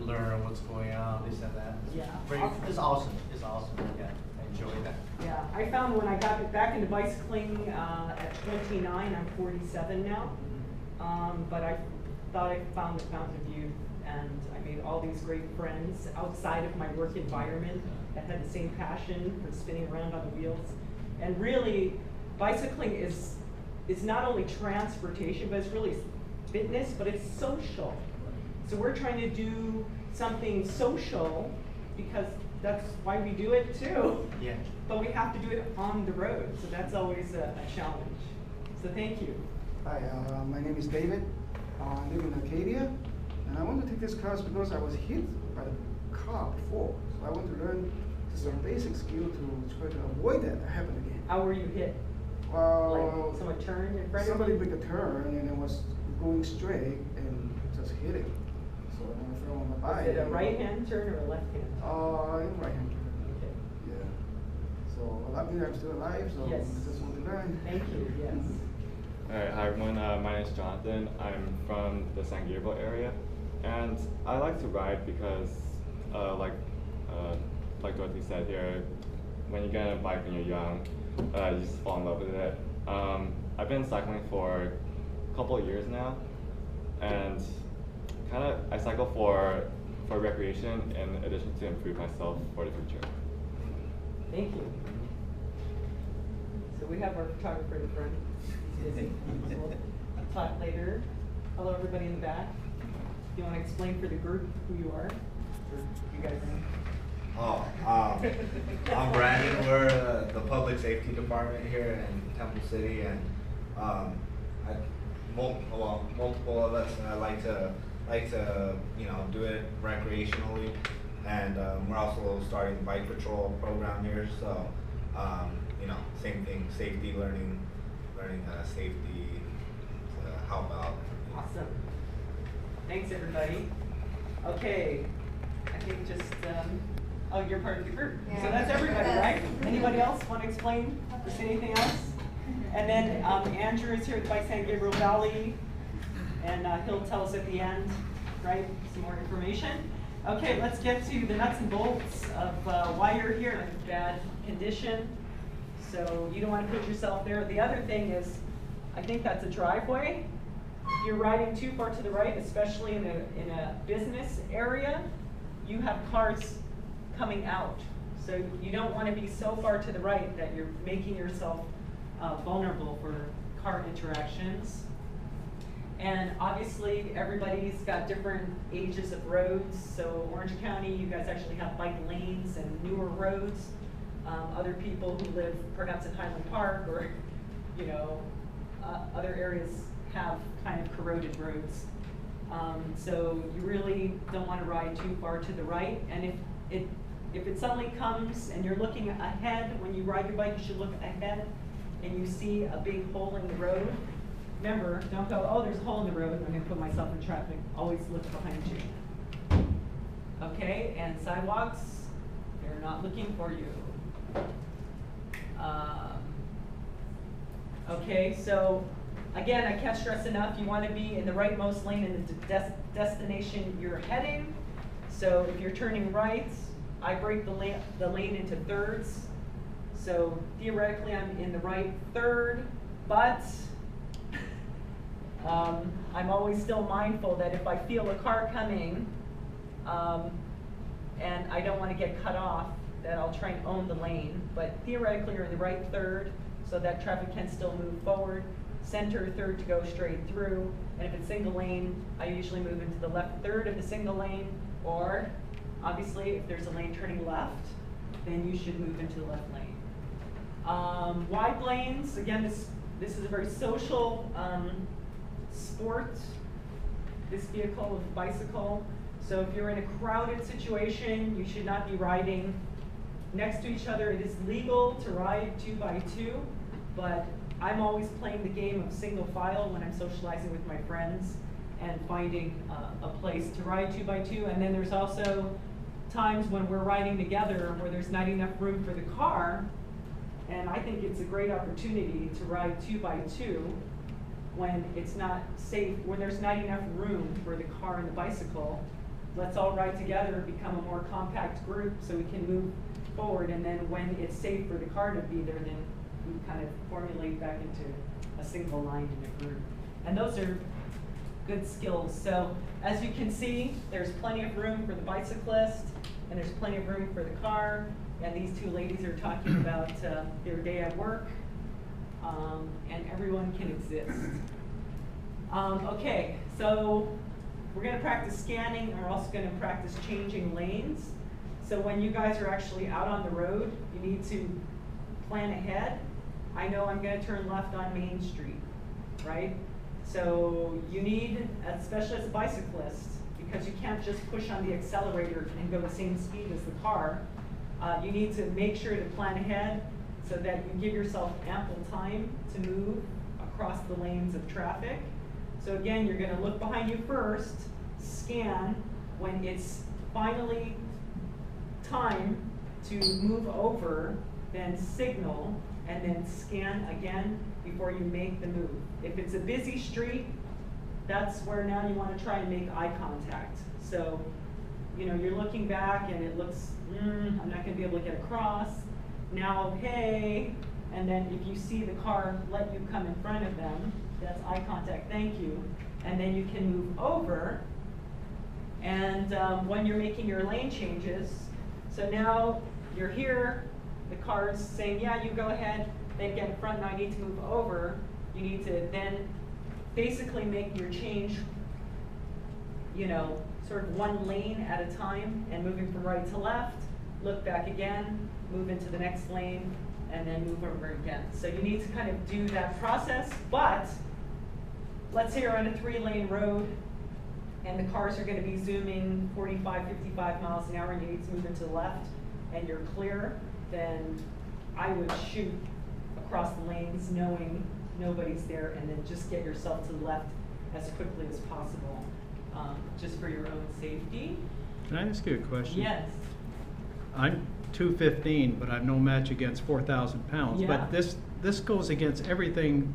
learn what's going on, this and that. Yeah. It's awesome. It's awesome. Yeah, I enjoy that. Yeah, I found when I got back into bicycling at 29, I'm 47 now, but I thought I found the fountain of youth, and I made all these great friends outside of my work environment that had the same passion for spinning around on the wheels. And really, bicycling is not only transportation, but it's really fitness, but it's social. So we're trying to do something social because that's why we do it too. Yeah. But we have to do it on the road, so that's always a challenge. So thank you. Hi, my name is David. I live in Arcadia, and I want to take this class because I was hit by a car before. So I want to learn some basic skill to try to avoid that happening again. How were you hit? Well, like someone turned in front of you? somebody made a turn and it was going straight and just hit it. So I fell on my bike. Was it a right-hand turn or a left-hand turn? Right hand turn. Okay. Yeah. So luckily I'm still alive, so Yes. I just want to learn. Thank you, yes. Alright, hi everyone, my name is Jonathan. I'm from the San Gabriel area, and I like to ride because, like Dorothy said here, when you get on a bike when you're young, you just fall in love with it. I've been cycling for a couple of years now, and I cycle for recreation in addition to improve myself for the future. Thank you. So we have our photographer in front. He's busy. So we'll talk later. Hello, everybody in the back. Do you want to explain for the group who you are? Or you guys know? I'm Brandon. We're the public safety department here in Temple City, and multiple of us like to do it recreationally, and we're also starting the bike patrol program here. So same thing, safety, learning safety to help out. Awesome. Thanks, everybody. Okay, I think just, oh, you're part of the group. Yeah. So that's everybody, right? Anybody else want to explain or say anything else? And then Andrew is here by San Gabriel Valley, and he'll tell us at the end, right, some more information. Okay, let's get to the nuts and bolts of why you're here in bad condition. So you don't want to put yourself there. The other thing is, I think that's a driveway. If you're riding too far to the right, especially in a business area, you have cars coming out. So you don't want to be so far to the right that you're making yourself vulnerable for car interactions. And obviously, everybody's got different ages of roads. So Orange County, you guys actually have bike lanes and newer roads. Other people who live perhaps in Highland Park or, other areas have kind of corroded roads. So you really don't want to ride too far to the right. And if it suddenly comes and you're looking ahead, when you ride your bike, you should look ahead and you see a big hole in the road. Remember, don't go, oh, there's a hole in the road, I'm going to put myself in traffic. Always look behind you. Okay, and sidewalks, they're not looking for you. Okay, so again, I can't stress enough, you want to be in the rightmost lane in the destination you're heading. So if you're turning right, I break the lane into thirds. So theoretically, I'm in the right third, but I'm always still mindful that if I feel a car coming and I don't want to get cut off, that I'll try and own the lane. But theoretically, you're in the right third, so that traffic can still move forward. Center third to go straight through. And if it's single lane, I usually move into the left third of the single lane. Or, obviously, if there's a lane turning left, then you should move into the left lane. Wide lanes, again, this is a very social sport, this vehicle of bicycle. So if you're in a crowded situation, you should not be riding next to each other. It is legal to ride 2x2, but I'm always playing the game of single file when I'm socializing with my friends and finding a place to ride 2x2. And then there's also times when we're riding together where there's not enough room for the car, and I think it's a great opportunity to ride 2x2 when it's not safe, when there's not enough room for the car and the bicycle. let's all ride together, become a more compact group so we can move forward, and then when it's safe for the car to be there, then we kind of formulate back into a single line in a group. And those are good skills. So as you can see, there's plenty of room for the bicyclist, and there's plenty of room for the car. And these two ladies are talking about their day at work, and everyone can exist. Okay, so we're going to practice scanning, and we're also going to practice changing lanes. So when you guys are actually out on the road, you need to plan ahead. I know I'm going to turn left on Main Street, right? So you need, especially as a bicyclist, because you can't just push on the accelerator and go the same speed as the car, you need to make sure to plan ahead so that you give yourself ample time to move across the lanes of traffic. So again, you're going to look behind you first, scan when it's finally time to move over, then signal, and then scan again before you make the move. If it's a busy street, that's where now you want to try and make eye contact. So, you know, you're looking back and it looks, I'm not going to be able to get across. Now, okay, and then if you see the car let you come in front of them, that's eye contact, thank you. And then you can move over. And when you're making your lane changes, so now you're here, the car's saying, yeah, you go ahead, then get in front, now I need to move over. You need to then basically make your change, you know, sort of one lane at a time, and moving from right to left, look back again, move into the next lane, and then move over again. So you need to kind of do that process, but let's say you're on a 3-lane road, and the cars are going to be zooming 45, 55 miles an hour, and you need to move into the left, and you're clear, then I would shoot across the lanes knowing nobody's there, and then just get yourself to the left as quickly as possible, just for your own safety. Can I ask you a question? Yes. I'm 215, but I'm no match against 4,000 pounds. Yeah. But this goes against everything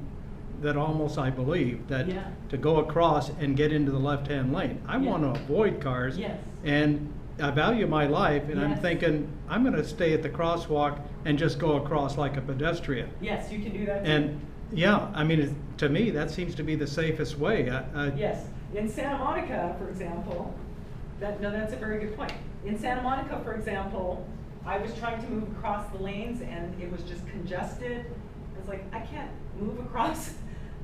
that almost I believe, that Yeah. to go across and get into the left-hand lane. I Yeah. want to avoid cars. Yes. And I value my life, and I'm Yes. thinking, I'm going to stay at the crosswalk and just go across like a pedestrian. Yes, you can do that too. And yeah, I mean, to me, that seems to be the safest way. Yes. In Santa Monica, for example, that's a very good point. In Santa Monica, for example, I was trying to move across the lanes and it was just congested. I was like, I can't move across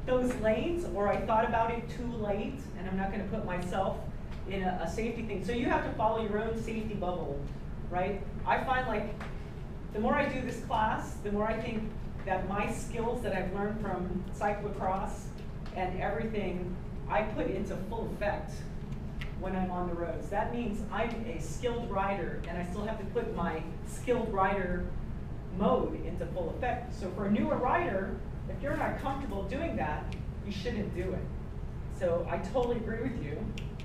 those lanes, or I thought about it too late, and I'm not going to put myself in a safety thing. So you have to follow your own safety bubble, right? I find like the more I do this class, the more I think that my skills that I've learned from cyclocross and everything, I put into full effect when I'm on the roads. That means I'm a skilled rider, and I still have to put my skilled rider mode into full effect. So for a newer rider, if you're not comfortable doing that, you shouldn't do it. So I totally agree with you.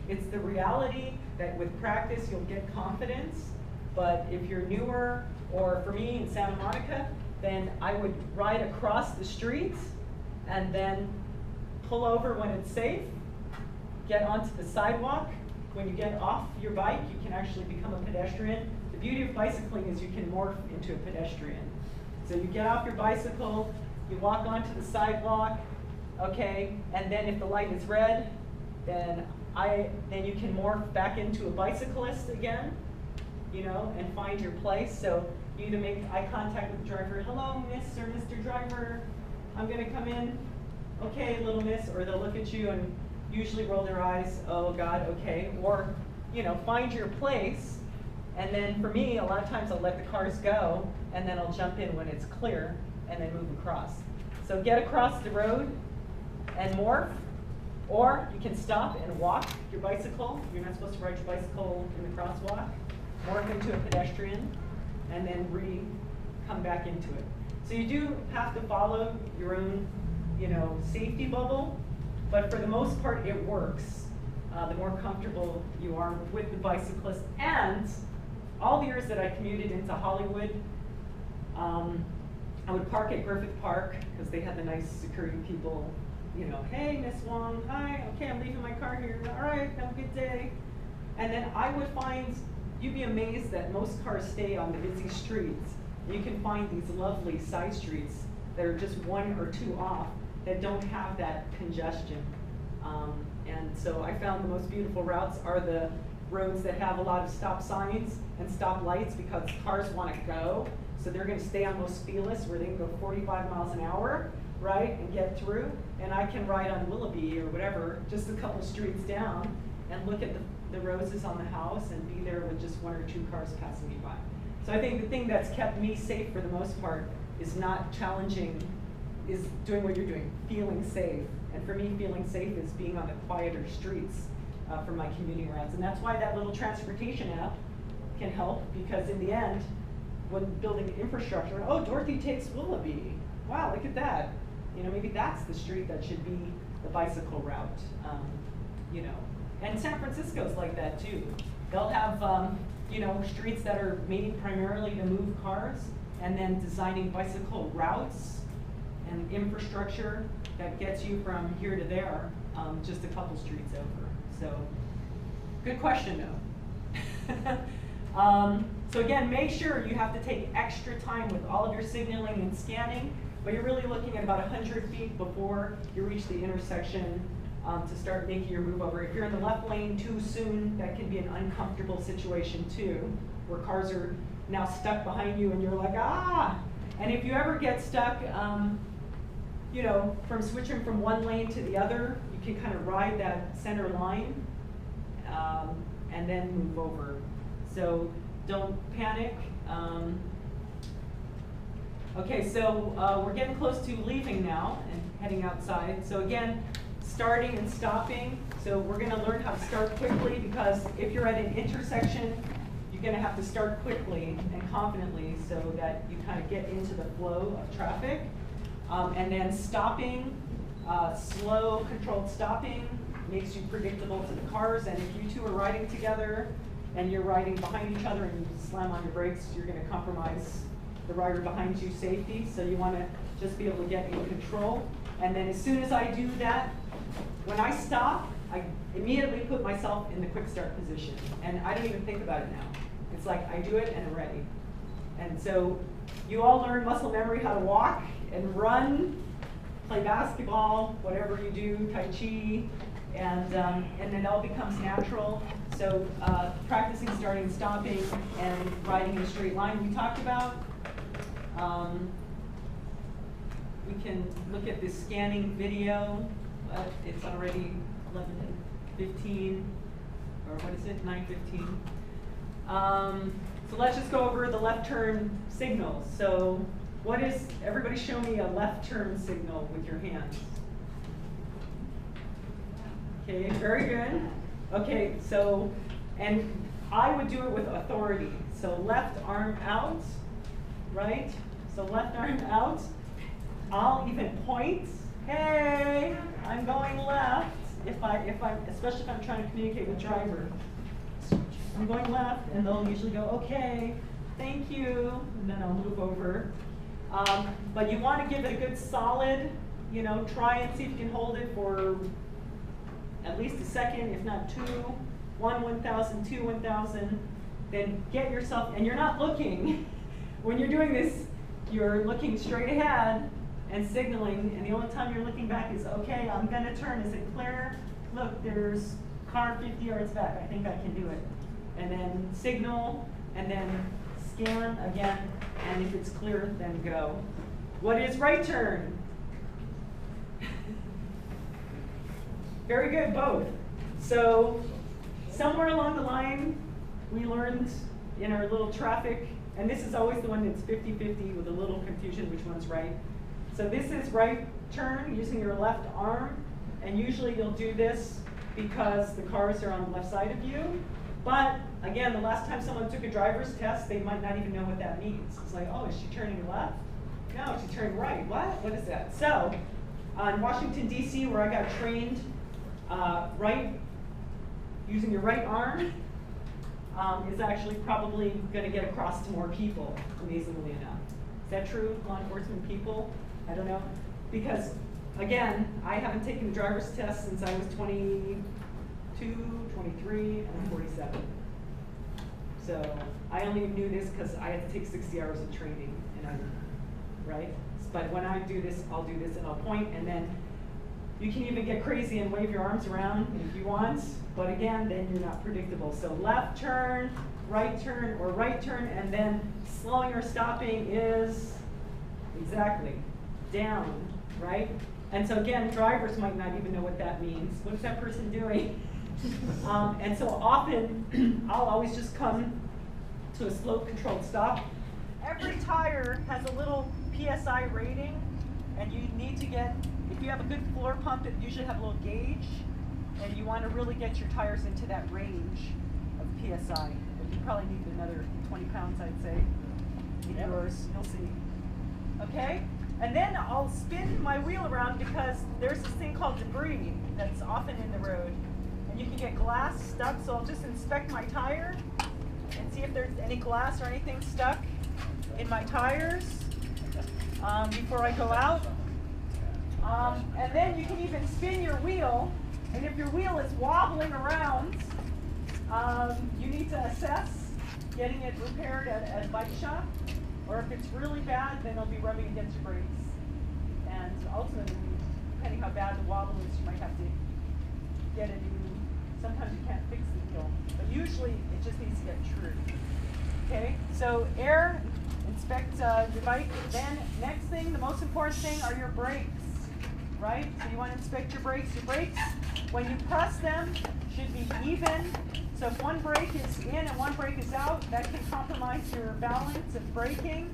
It's the reality that with practice you'll get confidence, but if you're newer, or for me in Santa Monica, then I would ride across the street and then pull over when it's safe, get onto the sidewalk. When you get off your bike, you can actually become a pedestrian. The beauty of bicycling is you can morph into a pedestrian. So you get off your bicycle, you walk onto the sidewalk, okay, and then if the light is red, then you can morph back into a bicyclist again, you know, and find your place. So you either make eye contact with the driver, hello, miss or Mr. Driver, I'm gonna come in, okay, little miss, or they'll look at you and usually roll their eyes, oh God, okay, or, you know, find your place. And then for me, a lot of times I'll let the cars go, and then I'll jump in when it's clear, and then move across. So get across the road and morph, or you can stop and walk your bicycle. You're not supposed to ride your bicycle in the crosswalk. Morph into a pedestrian, and then come back into it. So you do have to follow your own, you know, safety bubble, but for the most part it works. The more comfortable you are with the bicyclist. And all the years that I commuted into Hollywood, I would park at Griffith Park because they had the nice security people, you know, hey, Miss Wong, hi, okay, I'm leaving my car here, all right, have a good day. And then I would find, you'd be amazed that most cars stay on the busy streets. You can find these lovely side streets that are just 1 or 2 off that don't have that congestion. And so I found the most beautiful routes are the roads that have a lot of stop signs and stop lights because cars want to go. So they're going to stay on those speedless where they can go 45 miles an hour, right, and get through. And I can ride on Willoughby or whatever, just a couple streets down, and look at the roses on the house and be there with just 1 or 2 cars passing me by. So I think the thing that's kept me safe for the most part is not challenging, is doing what you're doing, feeling safe. And for me, feeling safe is being on the quieter streets for my commuting routes. And that's why that little transportation app can help, because in the end, when building infrastructure, oh, Dorothy takes Willoughby. Wow, look at that. You know, maybe that's the street that should be the bicycle route, you know. And San Francisco's like that too. They'll have, you know, streets that are made primarily to move cars, and then designing bicycle routes and infrastructure that gets you from here to there, just a couple streets over. So, good question though. So again, make sure you have to take extra time with all of your signaling and scanning, but you're really looking at about 100 feet before you reach the intersection to start making your move over. If you're in the left lane too soon, that can be an uncomfortable situation too, where cars are now stuck behind you and you're like, ah! And if you ever get stuck, you know, from switching from one lane to the other, you can kind of ride that center line and then move over. So don't panic. Okay, so we're getting close to leaving now and heading outside. So again, starting and stopping. So we're going to learn how to start quickly, because if you're at an intersection, you're going to have to start quickly and confidently so that you kind of get into the flow of traffic. And then stopping, slow, controlled stopping makes you predictable to the cars. And if you two are riding together and you're riding behind each other and you slam on your brakes, you're going to compromise the rider behind you safety. So you want to just be able to get in control. And then as soon as I do that, when I stop, I immediately put myself in the quick start position. And I don't even think about it now. It's like I do it and I'm ready. And so you all learn muscle memory, how to walk and run, play basketball, whatever you do, Tai Chi, and then it all becomes natural. So practicing starting and stopping and riding in a straight line we talked about. We can look at this scanning video. It's already 11:15, or what is it, 9:15. So let's just go over the left turn signals. So what is, everybody show me a left turn signal with your hands. Okay, very good. Okay, so, and I would do it with authority. So left arm out, right? So left arm out. I'll even point, hey, I'm going left. Especially if I'm trying to communicate with driver. I'm going left, and they'll usually go, okay, thank you, and then I'll move over. But you want to give it a good solid, you know, try and see if you can hold it for at least a second, if not 2, 1 1,000, 2 1,000. Then get yourself, and you're not looking. When you're doing this, you're looking straight ahead and signaling, and the only time you're looking back is, okay, I'm gonna turn, is it clear? Look, there's car 50 yards back, I think I can do it. And then signal, and then scan again, and if it's clear, then go. What is right turn? Very good, both. So somewhere along the line, we learned in our little traffic, and this is always the one that's 50-50 with a little confusion which one's right. So this is right turn using your left arm, and usually you'll do this because the cars are on the left side of you. But again, the last time someone took a driver's test, they might not even know what that means. It's like, oh, is she turning left? No, she's turning right. What is that? So in Washington, D.C., where I got trained, right, using your right arm is actually probably going to get across to more people, amazingly enough. Is that true, law enforcement people? I don't know. Because, again, I haven't taken the driver's test since I was 20, 42, 23, and 47. So I only knew this because I had to take 60 hours of training, right? But when I do this, I'll do this and I'll point, and then you can even get crazy and wave your arms around if you want, but again, then you're not predictable. So left turn, or right turn, and then slowing or stopping is exactly down, right? And so again, drivers might not even know what that means. What is that person doing? And so often, I'll always just come to a slope controlled stop. Every tire has a little PSI rating, and you need to get, if you have a good floor pump, it usually have a little gauge, and you want to really get your tires into that range of PSI. But you probably need another 20 pounds, I'd say, in yours. You'll see. Okay? And then I'll spin my wheel around because there's this thing called debris that's often in the road. And you can get glass stuck, so I'll just inspect my tire and see if there's any glass or anything stuck in my tires before I go out. And then you can even spin your wheel, and if your wheel is wobbling around, you need to assess getting it repaired at a bike shop, or if it's really bad, then it'll be rubbing against your brakes. And ultimately, depending how bad the wobble is, you might have to get a new, sometimes you can't fix the wheel, but usually it just needs to get true. Okay, so air, inspect your bike. Then next thing, the most important thing are your brakes, right? So you want to inspect your brakes. Your brakes, when you press them, should be even. So if one brake is in and one brake is out, that can compromise your balance of braking.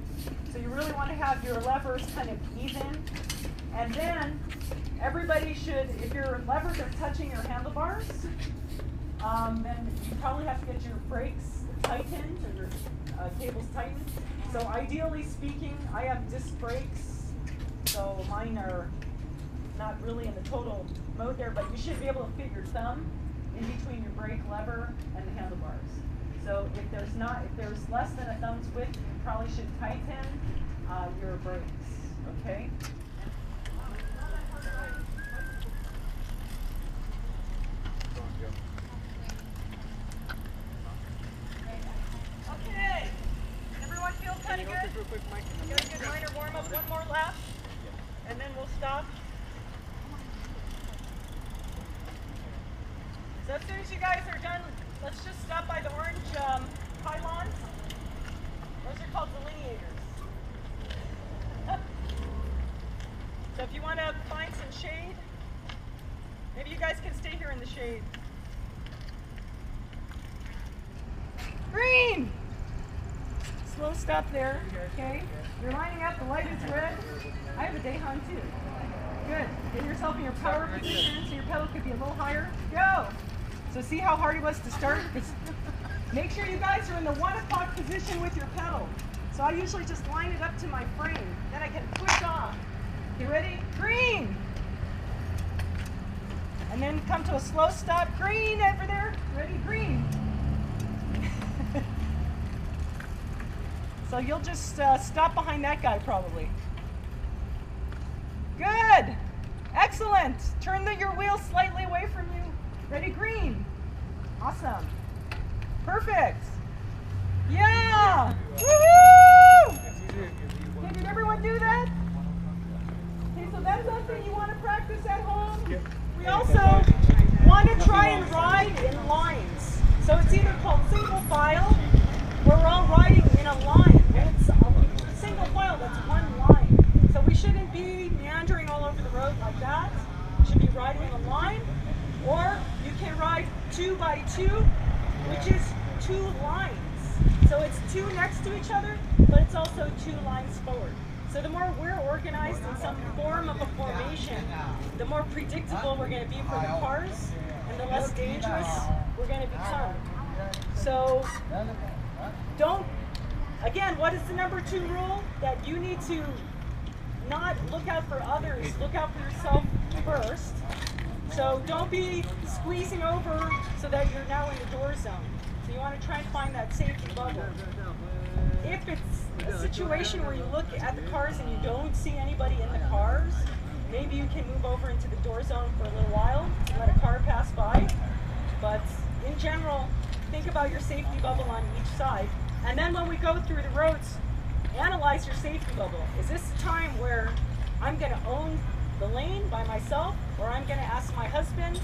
So you really want to have your levers kind of even. And then everybody should, if your levers are touching your handlebars, then you probably have to get your brakes tightened or your cables tightened. So ideally speaking, I have disc brakes, so mine are not really in the total mode there, but you should be able to fit your thumb in between your brake lever and the handlebars. So if there's less than a thumb's width, you probably should tighten your brakes, okay? Okay, everyone feel kind of good? Get a good minor warm up, one more lap, and then we'll stop. So as soon as you guys are done, let's just stop by the orange pylons. Those are called delineators. So if you want to find some shade, maybe you guys can stay here in the shade. Green! Slow stop there, okay? You're lining up, the light is red. I have a Dayhan too. Good. Get yourself in your power position so your pedal could be a little higher. Go! So see how hard it was to start? Make sure you guys are in the 1 o'clock position with your pedal. So I usually just line it up to my frame. Then I can push off. You ready? Green! And then come to a slow stop. Green over there. Ready? Green. So you'll just stop behind that guy probably. Good. Excellent. Turn your wheel slightly away from you. Ready? Green. Awesome. Perfect. Yeah. Woohoo! Okay, did everyone do that? Okay, so that's something you want to practice at home. We also want to try and ride in lines. So it's either called single file, where we're all riding in a line. And it's a single file, that's one line. So we shouldn't be meandering all over the road like that. We should be riding in a line. Or you can ride 2 by 2, which is 2 lines. So it's 2 next to each other, but it's also 2 lines forward. So the more we're organized in some form of a formation, the more predictable we're going to be for the cars, and the less dangerous we're going to become. So again, what is the number 2 rule? That you need to not look out for others, look out for yourself first. So don't be squeezing over so that you're now in the door zone. So you want to try and find that safety bubble. If it's a situation where you look at the cars and you don't see anybody in the cars, maybe you can move over into the door zone for a little while and let a car pass by. but in general, think about your safety bubble on each side. And then when we go through the roads, analyze your safety bubble. Is this a time where I'm going to own the lane by myself, or I'm going to ask my husband,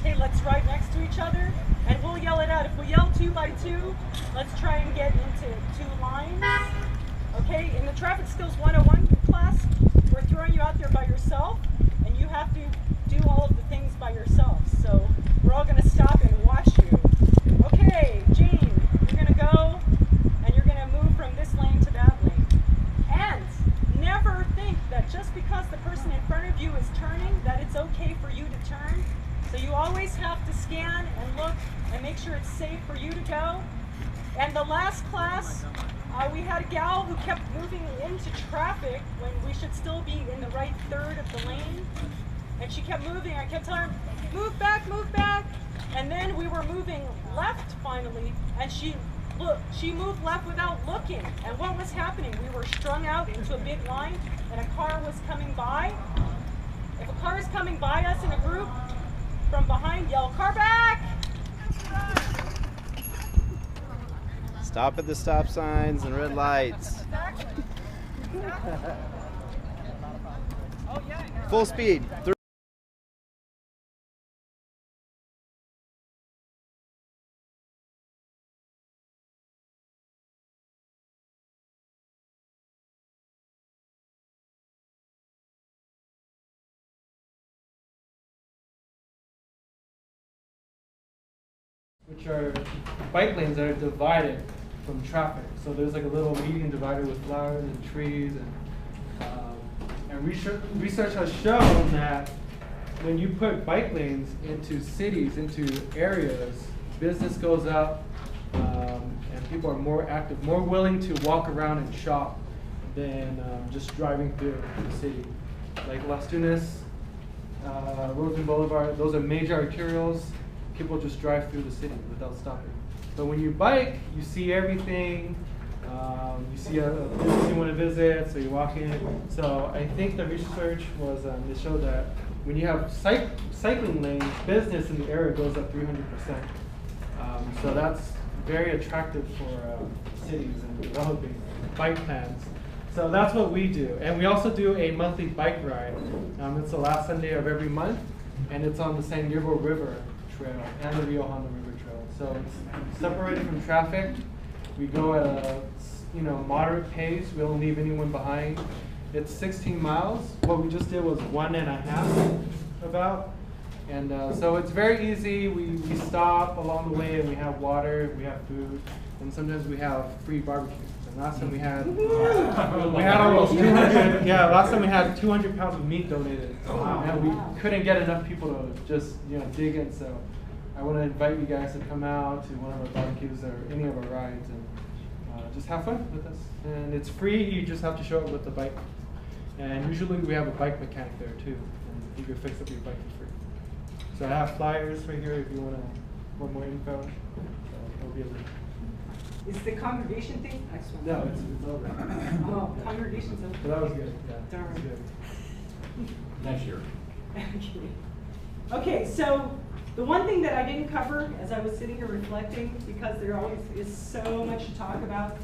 hey, let's ride next to each other, and we'll yell it out. If we yell 2 by 2, let's try and get into 2 lines. Okay, in the Traffic Skills 101 class, we're throwing you out there by yourself, and you have to do all of the things by yourself. So we're all going to stop and watch you. Okay, Jane, you're going to go, and you're going to move from this lane to that lane. And never think that just because the person in front of you is turning, that it's okay for you to turn. So you always have to scan and look and make sure it's safe for you to go. And the last class, we had a gal who kept moving into traffic when we should still be in the right third of the lane. And she kept moving. I kept telling her, move back, move back. And then we were moving left finally, and she moved left without looking. And what was happening? We were strung out into a big line, and a car was coming by. If a car is coming by us in a group, from behind, yell, car back! Stop at the stop signs and red lights. Full speed. Which are bike lanes that are divided from traffic. So there's like a little median divider with flowers and trees, and research has shown that when you put bike lanes into cities, into areas, business goes up, and people are more active, more willing to walk around and shop than just driving through the city. Like Las Tunas, Rosen Boulevard, those are major arterials. People just drive through the city without stopping. But when you bike, you see everything. You see a business you want to visit, so you walk in. So I think the research was it showed that when you have cycling lanes, business in the area goes up 300%. So that's very attractive for cities and developing bike plans. So that's what we do. And we also do a monthly bike ride. It's the last Sunday of every month, and it's on the San Diego River Trail and the Rio Hondo River Trail. So it's separated from traffic. We go at a moderate pace. We don't leave anyone behind. It's 16 miles. What we just did was 1.5 about. And so it's very easy. We stop along the way, and we have water, we have food, and sometimes we have free barbecue. And last time we had almost 200. Yeah, last time we had 200 pounds of meat donated. And we couldn't get enough people to just dig in. So I want to invite you guys to come out to one of our barbecues or any of our rides and just have fun with us. And it's free. You just have to show up with the bike. And usually we have a bike mechanic there too, and he can fix up your bike for free. So I have flyers right here if you want more info. So it'll be a link. Is the congregation thing? Next one. No, it's over. Oh, congregation's over. But that was good. Yeah. Darn. That was good. Next year. Okay, so the one thing that I didn't cover as I was sitting here reflecting, because there always is so much to talk about,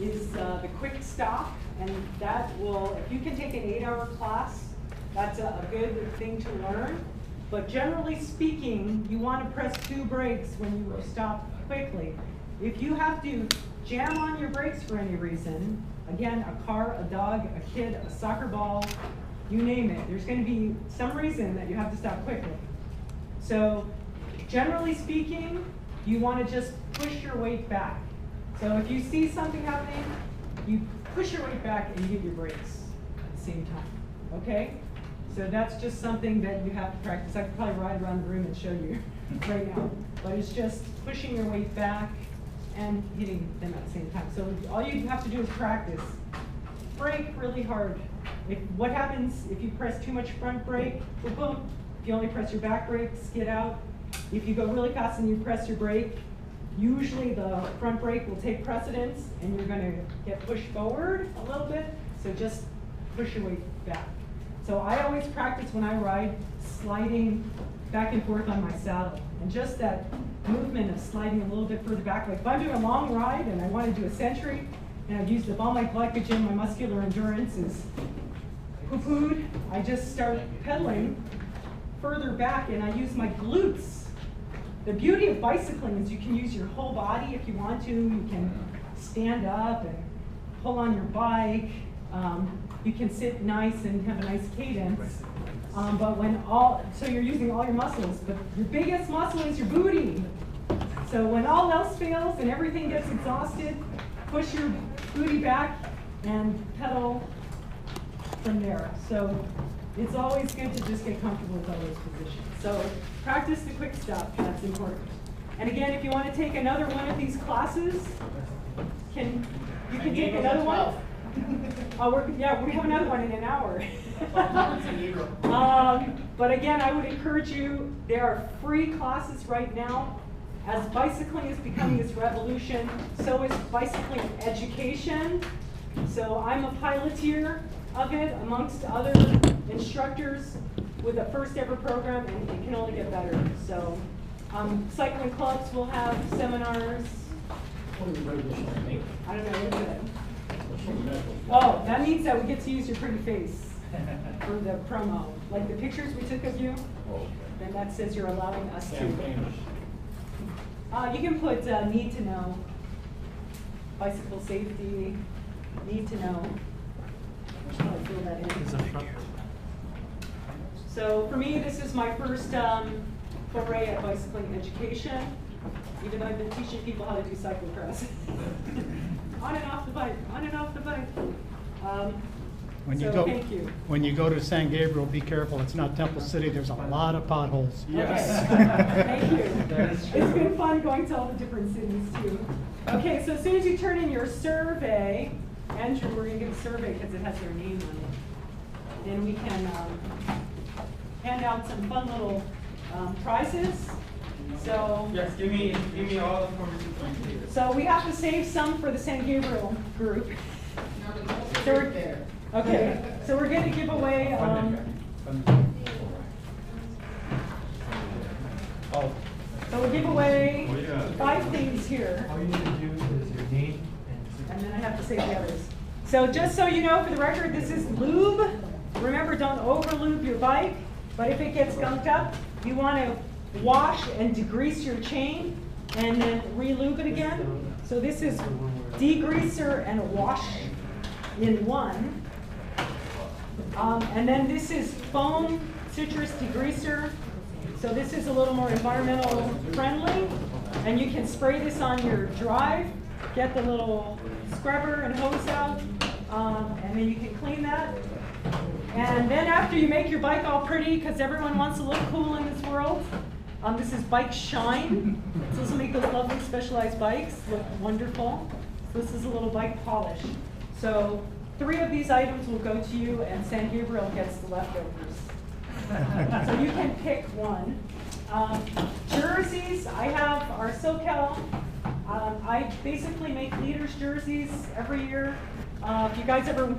is the quick stop. And that will, if you can take an 8-hour class, that's a good thing to learn. But generally speaking, you want to press 2 brakes when you stop quickly. If you have to jam on your brakes for any reason, again, a car, a dog, a kid, a soccer ball, you name it, there's going to be some reason that you have to stop quickly. So generally speaking, you want to just push your weight back. So if you see something happening, you push your weight back and you hit your brakes at the same time, okay? So that's just something that you have to practice. I could probably ride around the room and show you right now, but it's just pushing your weight back and hitting them at the same time. So all you have to do is practice. Brake really hard. What happens if you press too much front brake? Boom, boom. If you only press your back brake, skid out. If you go really fast and you press your brake, usually the front brake will take precedence and you're going to get pushed forward a little bit. So just push your weight back. So I always practice when I ride sliding back and forth on my saddle. And just that movement of sliding a little bit further back, like if I'm doing a long ride and I want to do a century, and I've used up all my glycogen, my muscular endurance is poo-pooed, I just start pedaling further back and I use my glutes. The beauty of bicycling is you can use your whole body if you want to. You can stand up and pull on your bike. You can sit nice and have a nice cadence. But so you're using all your muscles, but your biggest muscle is your booty. So when all else fails and everything gets exhausted, push your booty back and pedal from there. So it's always good to just get comfortable with all those positions. So practice the quick stop, that's important. And again, if you want to take another one of these classes, you can take another one. We have another one in an hour. But again, I would encourage you, there are free classes right now. As bicycling is becoming this revolution, so is bicycling education. So I'm a piloteer of it amongst other instructors with a first ever program, and it can only get better. So cycling clubs will have seminars. I don't know, what is it? Oh, that means that we get to use your pretty face for the promo. Like the pictures we took of you, then that says you're allowing us to. You can put need to know, bicycle safety, need to know. I'll fill that in. So for me, this is my first foray at bicycling education, even though I've been teaching people how to do cyclocross. On and off the bike, on and off the bike. Thank you. When you go to San Gabriel, be careful. It's not Temple City. There's a lot of potholes. Yes. Okay. Thank you. It's been fun going to all the different cities too. Okay, so as soon as you turn in your survey, Andrew, we're going to give a survey because it has your name on it. Then we can hand out some fun little prizes. So Yes, give me all the forms. So we have to save some for the San Gabriel group. Okay, so we're going to give away. So we'll give away 5 things here. All you need to do is your name And then I have to save the others. So just so you know, for the record, this is lube. Remember, don't over lube your bike. But if it gets gunked up, you want to wash and degrease your chain and then re-lube it again. So this is degreaser and wash in one. And then this is foam citrus degreaser. So this is a little more environmental friendly. And you can spray this on your drive, get the little scrubber and hose out, and then you can clean that. And then after you make your bike all pretty, because everyone wants to look cool in this world, this is Bike Shine. So this will make those lovely specialized bikes look wonderful. So this is a little bike polish. So 3 of these items will go to you, and San Gabriel gets the leftovers. So you can pick one. Jerseys, I have our SoCal. I basically make leaders jerseys every year. If you guys ever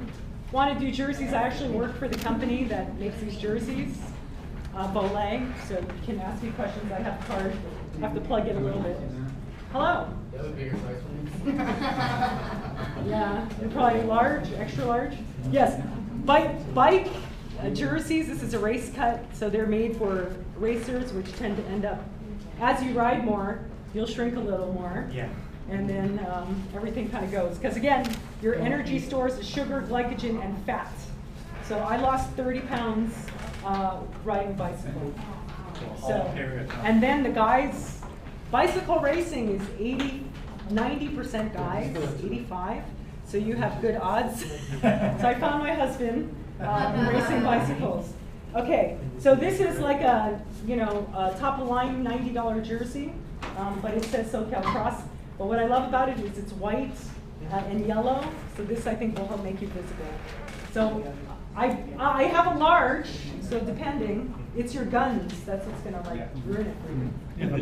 want to do jerseys, I actually work for the company that makes these jerseys, Bolay. So you can ask me questions. I have a card. I have to plug in a little bit. Hello. You have a bigger size one? Yeah, they're probably large, extra large. Yes, bike jerseys. This is a race cut, so they're made for racers, which tend to end up, as you ride more, you'll shrink a little more. Yeah. And then everything kind of goes. Because again, your energy stores is sugar, glycogen, and fat. So I lost 30 pounds riding a bicycle. So, and then the guys, bicycle racing is 90% guys, 85. So you have good odds. So I found my husband racing bicycles. Okay, so this is like a, a top of the line $90 jersey, but it says SoCal Cross. But what I love about it is it's white and yellow, so this I think will help make you visible. So I have a large, so depending, it's your guns, that's what's gonna ruin it for you.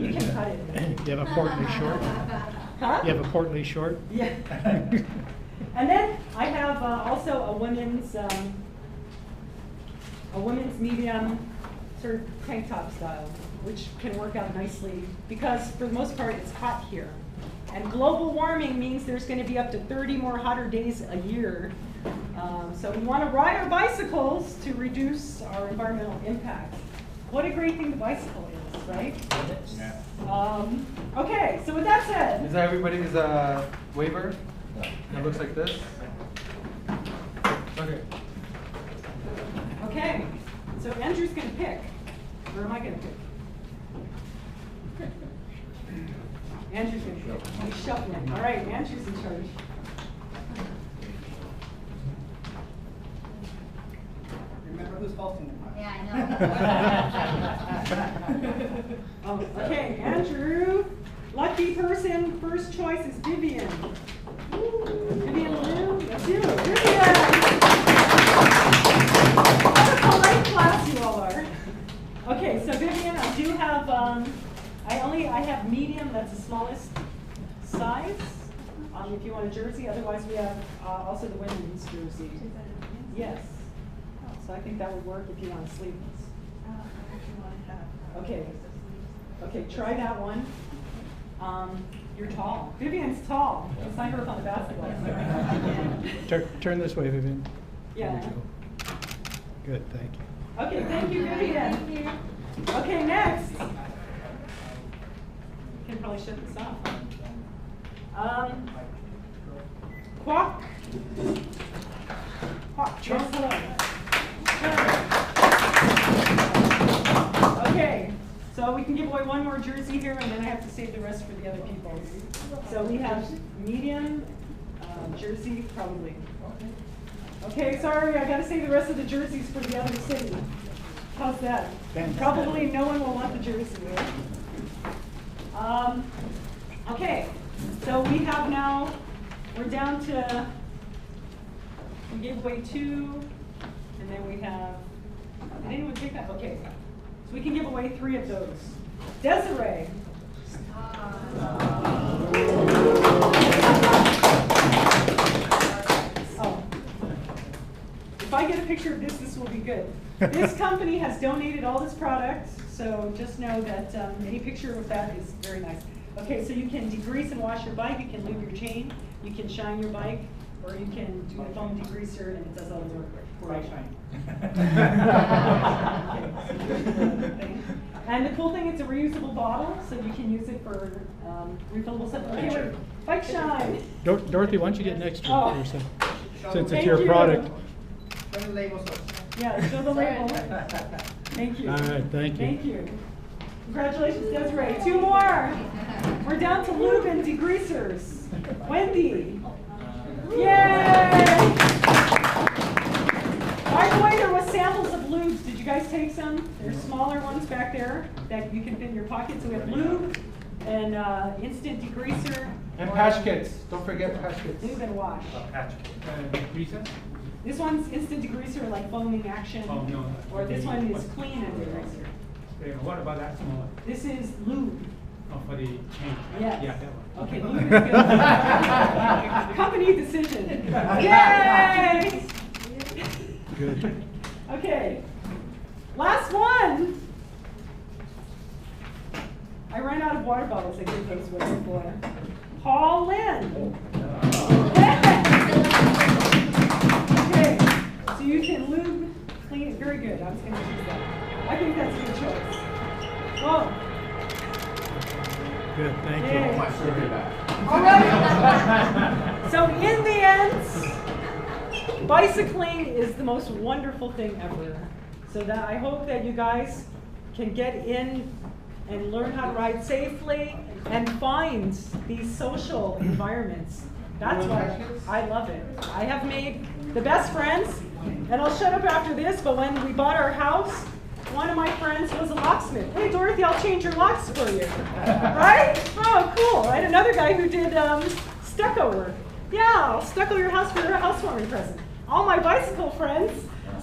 You can cut it. You have a portly short? Huh? You have a portly short? Yeah. And then I have also a women's medium sort of tank top style, which can work out nicely because for the most part it's hot here. And global warming means there's going to be up to 30 more hotter days a year. So we want to ride our bicycles to reduce our environmental impact. What a great thing the bicycle is, right? Yeah. Okay, so with that said. Is that everybody's waiver? It looks like this. Okay. Okay, so Andrew's going to pick. Or am I going to pick? Andrew's going to pick. He's shuffling. All right, Andrew's in charge. Remember who's hosting the party. Yeah, I know. Okay, Andrew. Lucky person, first choice is Vivian. Vivian Liu, that's you. Vivian! What a polite class you all are. Okay, so Vivian, I do have, I have medium, that's the smallest size. If you want a jersey, otherwise we have also the women's jersey. Yes. So I think that would work if you want a sleeveless. Okay. Okay, try that one. You're tall. Vivian's tall. Just like her up on the basketball. Turn this way, Vivian. Yeah. There we go. Good, thank you. Okay, thank you, Vivian. Okay, next. Can probably shut this off. Quack. Quack. Yes, hello. Okay, so we can give away one more jersey here, and then I have to save the rest for the other people. So we have medium jersey, probably. Okay, sorry, I got to save the rest of the jerseys for the other city. How's that? Probably no one will want the jersey. Okay, so we have now, we're down to, we gave away 2, and then we have, did anyone pick that? Okay, so we can give away 3 of those. Desiree. Oh. If I get a picture of this, this will be good. This company has donated all this product, so just know that any picture of that is very nice. Okay, so you can degrease and wash your bike, you can lube your chain, you can shine your bike, or you can do a foam degreaser and it does all the work for you. And the cool thing, it's a reusable bottle, so you can use it for refillable stuff. Okay, wait, bike shine. Dorothy, why don't you get next to Oh. her, since Thank it's your you. product. Show the labels also. Yeah, show the label. Thank you. All right, thank you. Thank you. Congratulations, Desiree. 2 more. We're down to lube and degreasers. Wendy. Yay! By the way, there was samples of lubes. Did you guys take some? There's smaller ones back there that you can fit in your pocket. So we have lube and instant degreaser. And patch kits. Don't forget patch kits. Lube and wash. Patch kits. This one's instant degreaser, like foaming action. Oh, no. Or this one is clean and degreaser. What about that small one? This is lube. Oh, for the chain? Yes. Yeah, that one. Okay, lube is good. Company decision. Yay! Good. Okay, last one. I ran out of water bottles. I gave those away before. Paul Lynn. Okay, so you can lube, clean it. Very good. I was going to choose that. I think that's a good choice. Whoa. Good, thank Yay. you. All right. So in the end, bicycling is the most wonderful thing ever. So that I hope that you guys can get in and learn how to ride safely and find these social environments. That's why I love it. I have made the best friends, and I'll shut up after this, but when we bought our house, one of my friends was a locksmith. Hey, Dorothy, I'll change your locks for you. Right? Oh, cool. I had another guy who did stucco work. Yeah, I'll stucco your house for your housewarming present. All my bicycle friends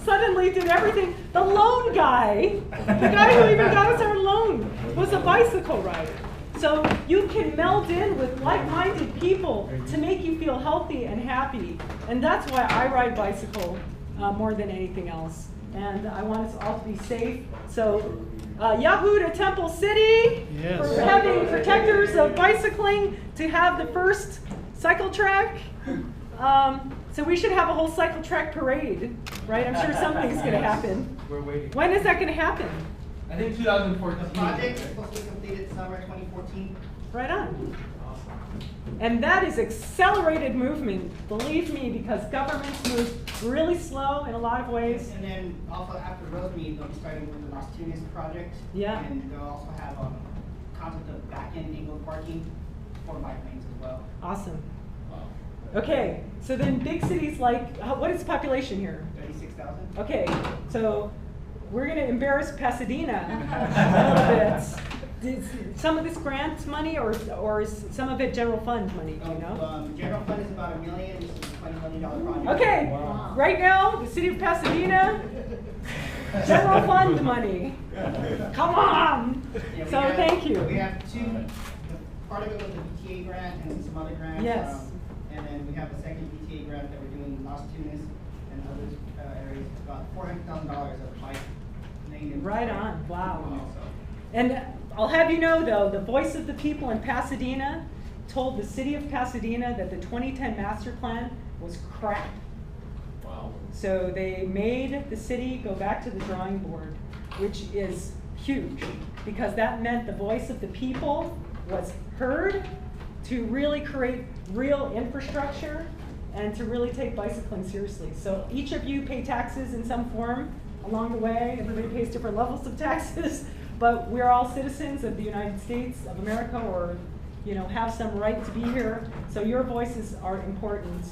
suddenly did everything. The loan guy, the guy who even got us our loan, was a bicycle rider. So you can meld in with like-minded people to make you feel healthy and happy. And that's why I ride bicycle more than anything else. and I want us all to be safe. So, Yahoo to Temple City Yes. for having protectors of bicycling to have the first cycle track. So we should have a whole cycle track parade, right? I'm sure something's going to happen. We're waiting. When is that going to happen? I think 2014. The project is supposed to be completed summer 2014. Right on. And that is accelerated movement, believe me, because governments move really slow in a lot of ways. And then also after Rosemead, they'll be starting with the Las Tunas project. Yeah. And they'll also have concept of back-end angled parking for bike lanes as well. Awesome. Okay, so then big cities like, what is the population here? 36,000. Okay, so we're going to embarrass Pasadena a little bit. Is some of this grant money or is some of it general fund money, do you know? General fund is about $1 million. This is a $20 million project. Okay, right now, the city of Pasadena, general fund money. Come on! Yeah, we So have- thank you. We have two. Part of it was the BTA grant and some other grants. Yes. And then we have a second BTA grant that we're doing in Las Tunas and other areas. About $400,000 of bike lane. Right on, wow. So, And I'll have you know, though, the voice of the people in Pasadena told the city of Pasadena that the 2010 master plan was crap. Wow. So they made the city go back to the drawing board, which is huge, because that meant the voice of the people was heard to really create real infrastructure and to really take bicycling seriously. So each of you pay taxes in some form along the way. Everybody pays different levels of taxes. But we're all citizens of the United States of America, or have some right to be here. So your voices are important.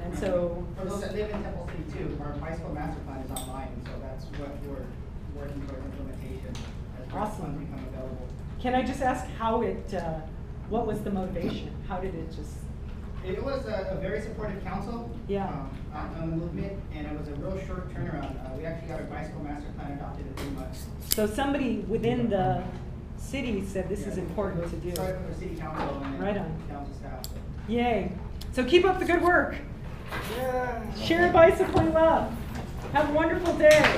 And so for those that live in Temple City too, our bicycle master plan is online, so that's what we're working towards implementation as funds Awesome. become available. can I just ask how it, what was the motivation? How did it just? It was a very supportive council. Yeah. On the movement, and it was a real short turnaround. We actually got our bicycle master plan adopted in 3 months. So somebody within the city said this is important to do. Started with the city council and then Right on. council staff. Yay. So keep up the good work. Share bicycling love. Have a wonderful day.